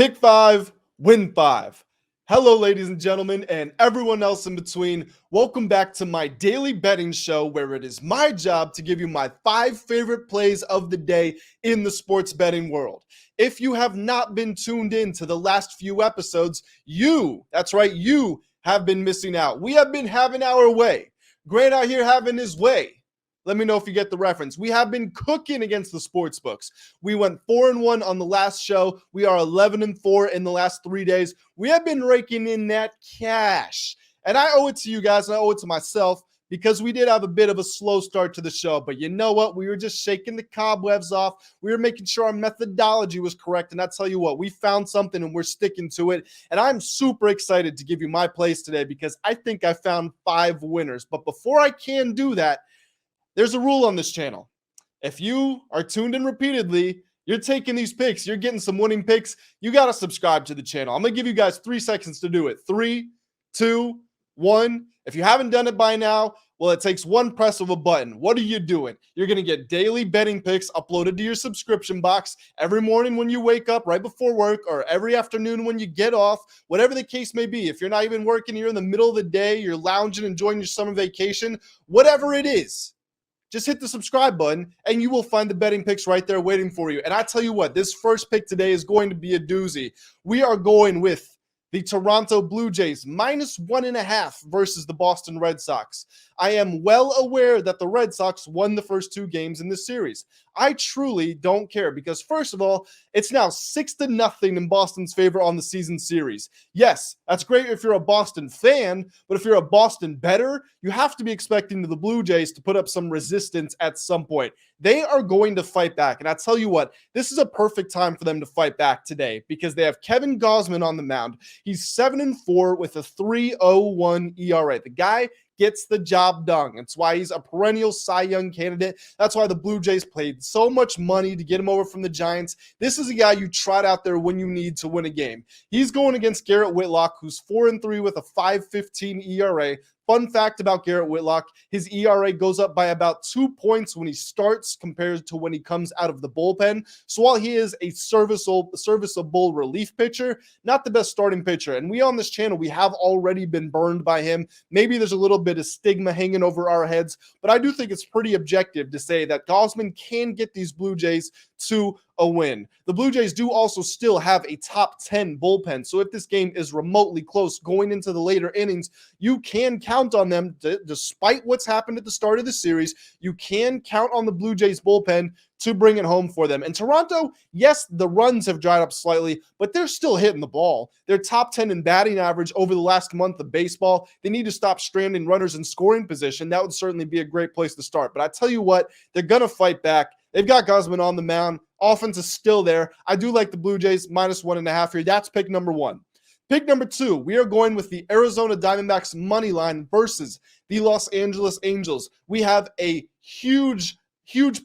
Pick five, win five. Hello, ladies and gentlemen, and everyone else in between. Welcome back to my daily betting show where it is my job to give you my 5 favorite plays of the day in the sports betting world. If you have not been tuned in to the last few episodes, that's right, you have been missing out. We have been having our way. Grant out here having his way. Let me know if you get the reference. We have been cooking against the sports books. We went 4-1 on the last show. We are 11-4 in the last 3 days. We have been raking in that cash. And I owe it to you guys, and I owe it to myself because we did have a bit of a slow start to the show. But you know what? We were just shaking the cobwebs off. We were making sure our methodology was correct. And I tell you what, we found something and we're sticking to it. And I'm super excited to give you my plays today because I think I found 5 winners. But before I can do that, there's a rule on this channel. If you are tuned in repeatedly, you're taking these picks, you're getting some winning picks, you got to subscribe to the channel. I'm going to give you guys 3 seconds to do it. 3, 2, 1. If you haven't done it by now, well, it takes one press of a button. What are you doing? You're going to get daily betting picks uploaded to your subscription box every morning when you wake up, right before work, or every afternoon when you get off, whatever the case may be. If you're not even working, you're in the middle of the day, you're lounging, enjoying your summer vacation, whatever it is. Just hit the subscribe button and you will find the betting picks right there waiting for you. And I tell you what, this first pick today is going to be a doozy. We are going with the Toronto Blue Jays -1.5 versus the Boston Red Sox. I am well aware that the Red Sox won the first 2 games in this series. I truly don't care because, first of all, it's now 6-0 in Boston's favor on the season series. Yes, that's great if you're a Boston fan, but if you're a Boston bettor, you have to be expecting the Blue Jays to put up some resistance at some point. They are going to fight back, and I tell you what, this is a perfect time for them to fight back today because they have Kevin Gausman on the mound. He's 7-4 with a 3.01 ERA. The guy gets the job done. That's why he's a perennial Cy Young candidate. That's why the Blue Jays paid so much money to get him over from the Giants. This is a guy you trot out there when you need to win a game. He's going against Garrett Whitlock, who's 4-3 with a 5.15 ERA. Fun fact about Garrett Whitlock, his ERA goes up by about 2 points when he starts compared to when he comes out of the bullpen. So while he is a serviceable relief pitcher, not the best starting pitcher. And we on this channel, we have already been burned by him. Maybe there's a little bit of stigma hanging over our heads, but I do think it's pretty objective to say that Gausman can get these Blue Jays to a win. The Blue Jays do also still have a top 10 bullpen. So if this game is remotely close going into the later innings, you can count on them, despite what's happened at the start of the series, you can count on the Blue Jays bullpen to bring it home for them. And Toronto, yes, the runs have dried up slightly, but they're still hitting the ball. They're top 10 in batting average over the last month of baseball. They need to stop stranding runners in scoring position. That would certainly be a great place to start. But I tell you what, they're going to fight back. They've got Gausman on the mound. Offense is still there. I do like the Blue Jays -1.5 here. That's pick number 1. Pick number 2, we are going with the Arizona Diamondbacks money line versus the Los Angeles Angels. We have a huge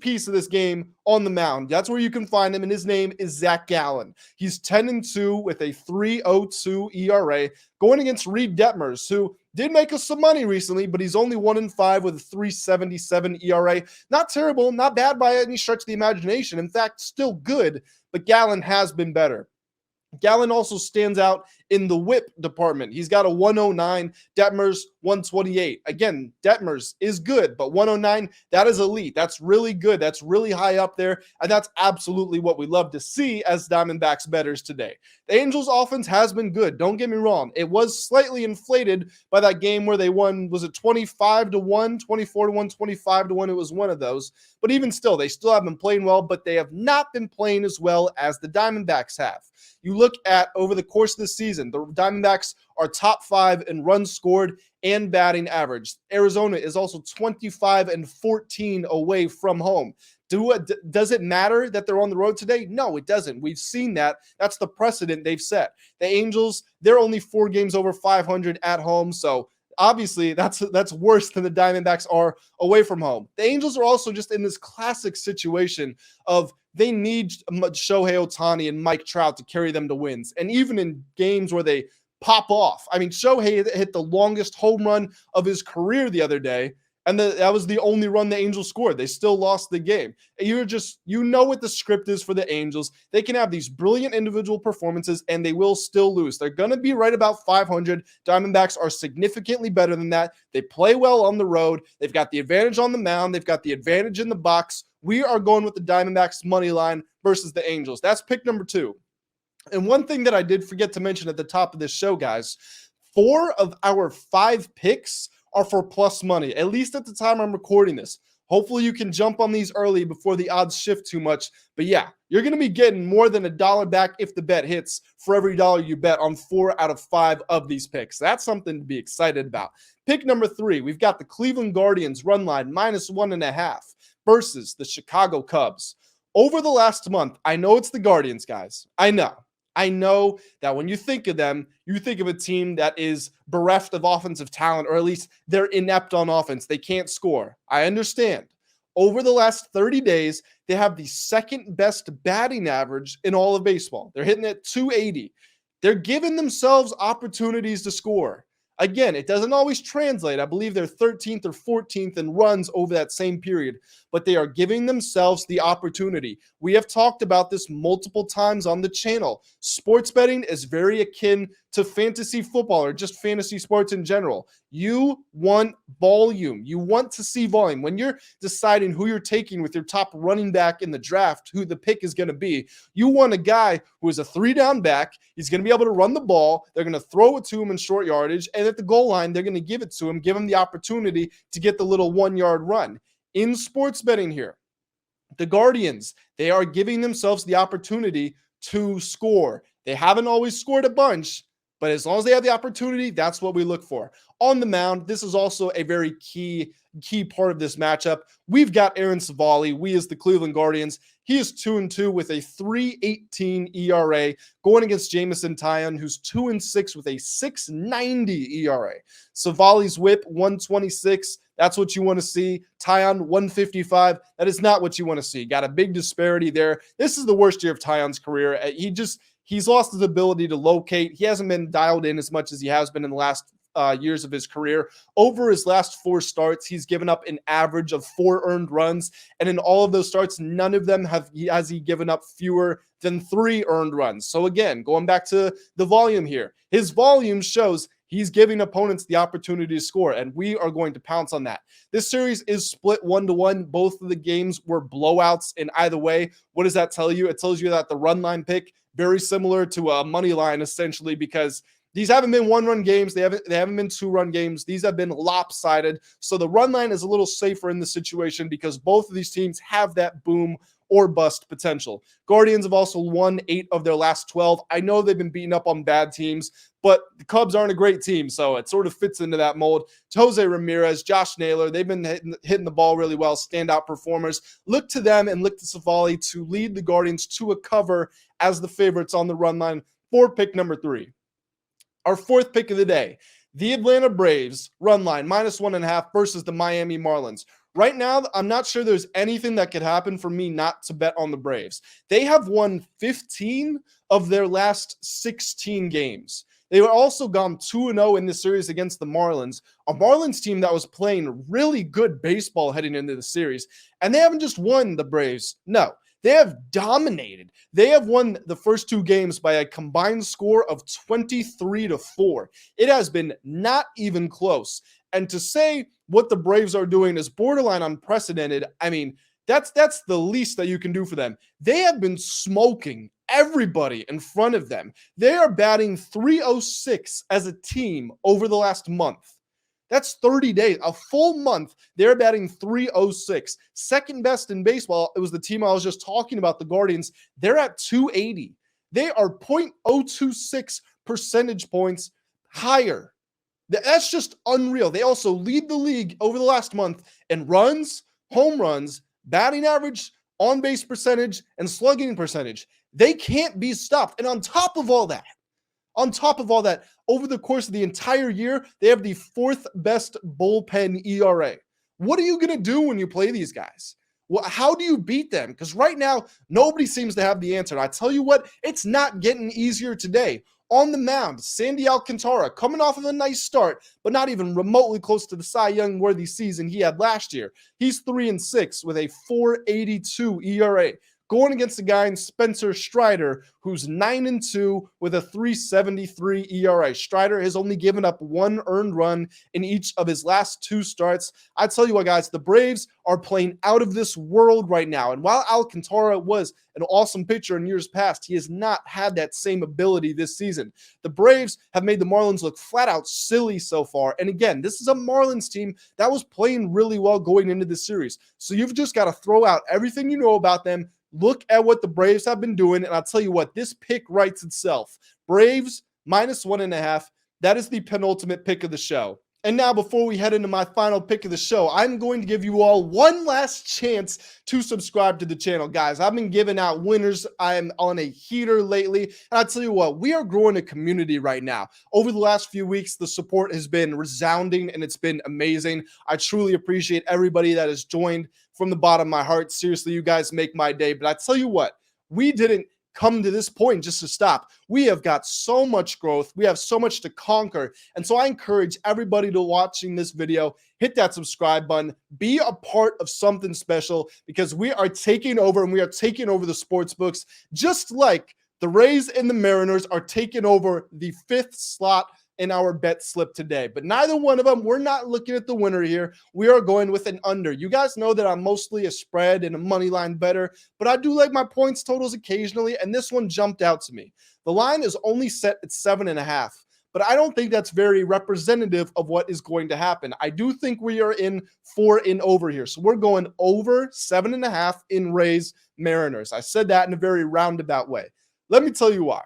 piece of this game on the mound. That's where you can find him, and his name is Zach Gallen. He's 10-2 with a 3.02 ERA, going against Reed Detmers, who did make us some money recently, but he's only 1-5 with a 3.77 ERA. Not terrible, not bad by any stretch of the imagination. In fact, still good, but Gallen has been better. Gallen also stands out in the whip department. He's got a 109, Detmers 128. Again, Detmers is good, but 109, that is elite. That's really good. That's really high up there, and that's absolutely what we love to see as Diamondbacks bettors today. The Angels' offense has been good. Don't get me wrong. It was slightly inflated by that game where they won, was it 25-1, 24-1, 25-1? It was one of those. But even still, they still have been playing well, but they have not been playing as well as the Diamondbacks have. You look at over the course of the season, the Diamondbacks are top 5 in runs scored and batting average. Arizona is also 25-14 away from home. Does it matter that they're on the road today? No, it doesn't. We've seen that. That's the precedent they've set. The Angels, they're only 4 games over 500 at home, so obviously that's worse than the Diamondbacks are away from home. The Angels are also just in this classic situation of they need Shohei Ohtani and Mike Trout to carry them to wins. And even in games where they pop off, I mean, Shohei hit the longest home run of his career the other day, And that was the only run the Angels scored. They still lost the game. You know what the script is for the Angels. They can have these brilliant individual performances and they will still lose. They're going to be right about 500. Diamondbacks are significantly better than that. They play well on the road. They've got the advantage on the mound. They've got the advantage in the box. We are going with the Diamondbacks money line versus the Angels. That's pick number 2. And one thing that I did forget to mention at the top of this show, guys, 4 of our 5 picks are for plus money, at least at the time I'm recording this. Hopefully you can jump on these early before the odds shift too much. But yeah, you're going to be getting more than $1 back if the bet hits for every dollar you bet on 4 out of 5 of these picks. That's something to be excited about. Pick number 3, we've got the Cleveland Guardians run line -1.5 versus the Chicago Cubs. Over the last month, I know it's the Guardians, guys. I know that when you think of them, you think of a team that is bereft of offensive talent, or at least they're inept on offense. They can't score. I understand. Over the last 30 days, they have the second best batting average in all of baseball. They're hitting at 280. They're giving themselves opportunities to score. Again, it doesn't always translate. I believe they're 13th or 14th in runs over that same period, but they are giving themselves the opportunity. We have talked about this multiple times on the channel. Sports betting is very akin to fantasy football or just fantasy sports in general. You want volume. You want to see volume. When you're deciding who you're taking with your top running back in the draft, who the pick is going to be, you want a guy who is a 3-down back. He's going to be able to run the ball. They're going to throw it to him in short yardage. And at the goal line, they're going to give it to him, give him the opportunity to get the little 1-yard run. In sports betting here, the Guardians, they are giving themselves the opportunity to score. They haven't always scored a bunch, but as long as they have the opportunity, that's what we look for. On the mound, this is also a very key part of this matchup. We've got Aaron Savali. We as the Cleveland Guardians, he is 2-2 with a 3.18 ERA going against Jameson Taillon, who's 2-6 with a 6.90 ERA. Savali's whip 126. That's what you want to see. Taillon 155. That is not what you want to see. Got a big disparity there. This is the worst year of Taillon's career. He's lost his ability to locate. He hasn't been dialed in as much as he has been in the last years of his career. Over his last 4 starts, he's given up an average of 4 earned runs. And in all of those starts, none of them has he given up fewer than 3 earned runs. So again, going back to the volume here, his volume shows he's giving opponents the opportunity to score, and we are going to pounce on that. This series is split 1-1. Both of the games were blowouts in either way. What does that tell you? It tells you that the run line pick, very similar to a money line, essentially, because these haven't been 1-run games. They haven't been 2-run games. These have been lopsided. So the run line is a little safer in this situation because both of these teams have that boom or bust potential. Guardians have also won 8 of their last 12. I know they've been beaten up on bad teams, but the Cubs aren't a great team, so it sort of fits into that mold. Jose Ramirez, Josh Naylor, they've been hitting the ball really well, standout performers. Look to them and look to Savali to lead the Guardians to a cover as the favorites on the run line for pick number 3. Our 4th pick of the day, the Atlanta Braves run line -1.5 versus the Miami Marlins. Right now, I'm not sure there's anything that could happen for me not to bet on the Braves. They have won 15 of their last 16 games. They were also gone 2-0 in this series against the Marlins, a Marlins team that was playing really good baseball heading into the series. And they haven't just won the Braves. No, they have dominated. They have won the first 2 games by a combined score of 23-4. It has been not even close. And to say what the Braves are doing is borderline unprecedented, I mean, that's the least that you can do for them. They have been smoking everybody in front of them. They are batting .306 as a team over the last month. That's 30 days, a full month. They're batting .306. Second best in baseball. It was the team I was just talking about, the Guardians. They're at 280. They are .026 percentage points higher. That's just unreal. They also lead the league over the last month in runs, home runs, batting average, on-base percentage, and slugging percentage. They can't be stopped. And on top of all that, over the course of the entire year, they have the 4th best bullpen ERA. What are you going to do when you play these guys? Well, how do you beat them? Because right now, nobody seems to have the answer. And I tell you what, it's not getting easier today. On the mound, Sandy Alcantara coming off of a nice start, but not even remotely close to the Cy Young worthy season he had last year. He's 3-6 with a 4.82 ERA. Going against a guy in Spencer Strider, who's 9-2 with a 3.73 ERA. Strider has only given up one earned run in each of his last two starts. I tell you what, guys, the Braves are playing out of this world right now. And while Alcantara was an awesome pitcher in years past, he has not had that same ability this season. The Braves have made the Marlins look flat out silly so far. And again, this is a Marlins team that was playing really well going into the series. So you've just got to throw out everything you know about them. Look at what the Braves have been doing, and I'll tell you what, this pick writes itself. Braves -1.5. That is the penultimate pick of the show. And now, before we head into my final pick of the show, I'm going to give you all one last chance to subscribe to the channel. Guys, I've been giving out winners. I'm on a heater lately. And I'll tell you what, we are growing a community right now. Over the last few weeks, the support has been resounding and it's been amazing. I truly appreciate everybody that has joined from the bottom of my heart. Seriously, you guys make my day. But I tell you what, we didn't come to this point just to stop. We have got so much growth. We have so much to conquer. And so I encourage everybody to watching this video, hit that subscribe button, be a part of something special, because we are taking over, and we are taking over the sports books, just like the Rays and the Mariners are taking over the 5th slot in our bet slip today. But neither one of them, we're not looking at the winner here. We are going with an under. You guys know that I'm mostly a spread and a money line better, but I do like my points totals occasionally, and this one jumped out to me. The line is only set at 7.5, but I don't think that's very representative of what is going to happen. I do think we are in for and over here. So we're going over 7.5 in Rays Mariners. I said that in a very roundabout way. Let me tell you why.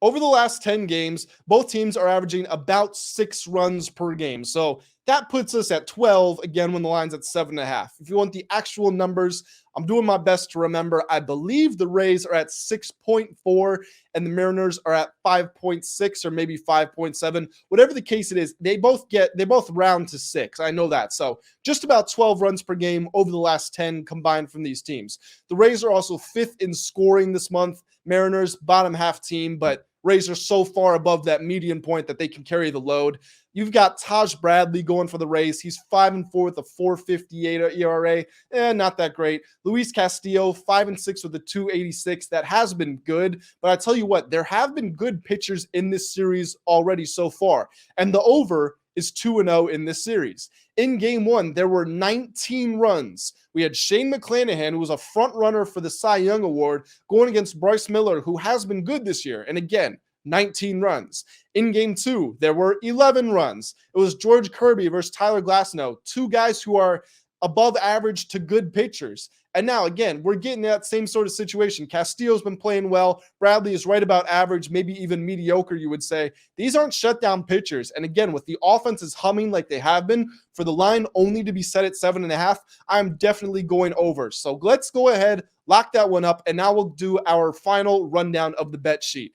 Over the last 10 games, both teams are averaging about 6 runs per game. So that puts us at 12, again, when the line's at 7.5. If you want the actual numbers, I'm doing my best to remember. I believe the Rays are at 6.4 and the Mariners are at 5.6 or maybe 5.7. Whatever the case it is, they both round to 6. I know that. So just about 12 runs per game over the last 10 combined from these teams. The Rays are also 5th in scoring this month. Mariners, bottom half team, but Rays are so far above that median point that they can carry the load. You've got Taj Bradley going for the Rays. He's 5-4 with a 4.58 ERA. Not that great. Luis Castillo, 5-6 with a 2.86. That has been good. But I tell you what, there have been good pitchers in this series already so far. And the over is 2-0 in this series. In game 1, there were 19 runs. We had Shane McClanahan, who was a front runner for the Cy Young Award, going against Bryce Miller, who has been good this year. And again, 19 runs. In game 2, there were 11 runs. It was George Kirby versus Tyler Glasnow, two guys who are above average to good pitchers. And now, again, we're getting that same sort of situation. Castillo's been playing well. Bradley is right about average, maybe even mediocre, you would say. These aren't shutdown pitchers. And again, with the offenses humming like they have been, for the line only to be set at 7.5, I'm definitely going over. So let's go ahead, lock that one up, and now we'll do our final rundown of the bet sheet.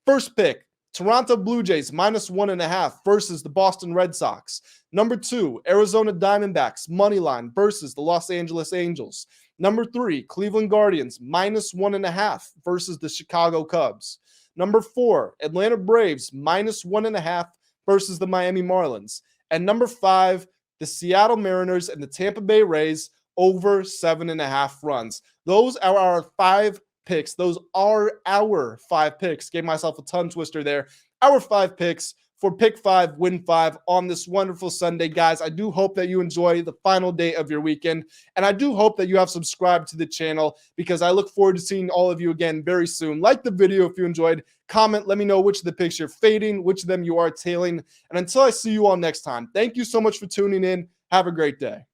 First pick, Toronto Blue Jays -1.5 versus the Boston Red Sox. Number 2, Arizona Diamondbacks money line versus the Los Angeles Angels. Number 3, Cleveland Guardians -1.5 versus the Chicago Cubs. Number 4, Atlanta Braves -1.5 versus the Miami Marlins. And number 5, the Seattle Mariners and the Tampa Bay Rays over 7.5 runs. Those are our 5 picks. Those are our 5 picks. Gave myself a tongue twister there. Our 5 picks for pick 5, win 5 on this wonderful Sunday. Guys, I do hope that you enjoy the final day of your weekend. And I do hope that you have subscribed to the channel, because I look forward to seeing all of you again very soon. Like the video if you enjoyed. Comment, let me know which of the picks you're fading, which of them you are tailing. And until I see you all next time, thank you so much for tuning in. Have a great day.